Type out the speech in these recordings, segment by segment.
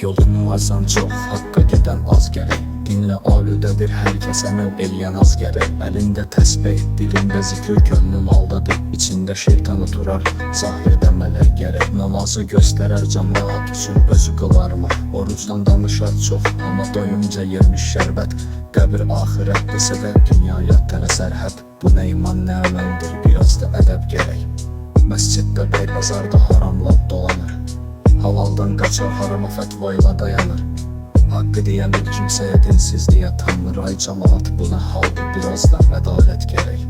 yolunu varsan çox, haqqa gedən az gərək. Dinlə alüdədir hər kəs əməl eləyən az gərək. Əlində təsbih, dilində zikir, könlün aldadır. İçində şeytanı durar, zahirdə mələk gərək. Namazı göstərər cəmaat üçün özü qılarmı? Orucdan danışar çox, amma doyunca yermiş şərbət. Qəbir axirətdəsə də dünyaya tənə sərhəd. Bu nə iman, nə əməldir, biraz da ədəb gərək. Məsciddə bəy bazarda haramla dolanır. Halaldan qaçar, harama fətva ilə dayanır. Haqqı deyən bir kimsəyə dinsizliyə tanınır. Ay cəmaat, bu nə haldır, biraz da ədalət gərək.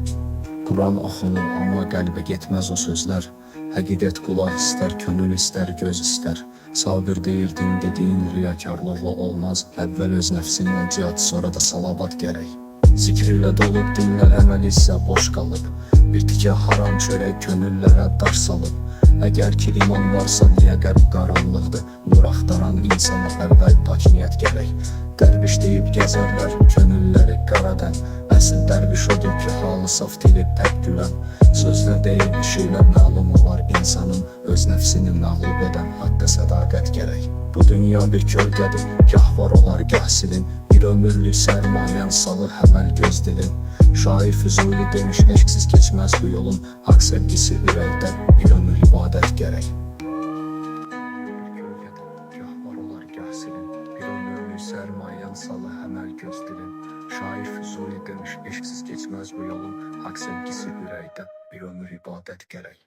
Quran oxunur, amma qəlbə getməz o sözlər. Həqiqət qulaq istər, könül istər, göz istər. Sabir deyirdin, dediyin riyakarlıqla olmaz. Əvvəl öz nəfsinlə cihad, sonra da salavat gərək. Zikr ilə dolub, dinlər əməl isə boş qalıb. Bir tikə haram çörək könüllərə daş salıb. Əgər ki iman varsa, niyə qəlb qaranlıqdır? Nur axtaran insana əvvəl pak niyyət gərək. Dərviş deyib gəzərlər, könülləri qaradən. Əsl dərviş odur ki, halı saf dili tək gülən. Sözlə deyil, işlə məlumu var insanın. Öz nəfsini məğlub edən haqqa sədaqət gərək. Bu dünya bir kölgədir, gah var olar, gah silin. Bir ömürlük sərmayən salır həməl göz dilin. Şair Füzuli demiş, eşksiz keçməz bu yolun. Haqq sevgisi ürəkdə, bir ömür ibadət gərək. Bir kölgədir, gah var olar, gah silin. Bir ömürlük sərmayən salır həməl göz dilin. Şair Füzuli demiş, eşksiz keçməz bu yolun. Haqq sevgisi ürəkdə, bir ömür ibadət gərək.